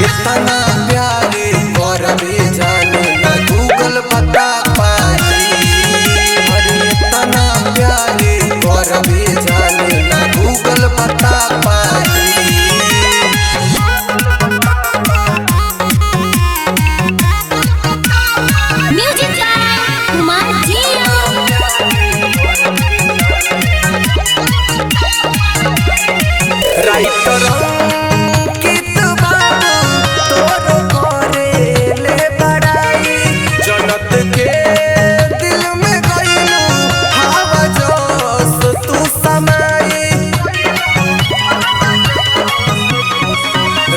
इतना प्यारे और भी जाने ना गूगल बता पाई। अरे इतना प्यारे और भी जाने ना गूगल बता पाई। राइटर अंकित बाबू तोर करेले बड़ाई। जनत के दिल में गइलू हवा जोश तू समाई।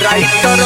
राइटर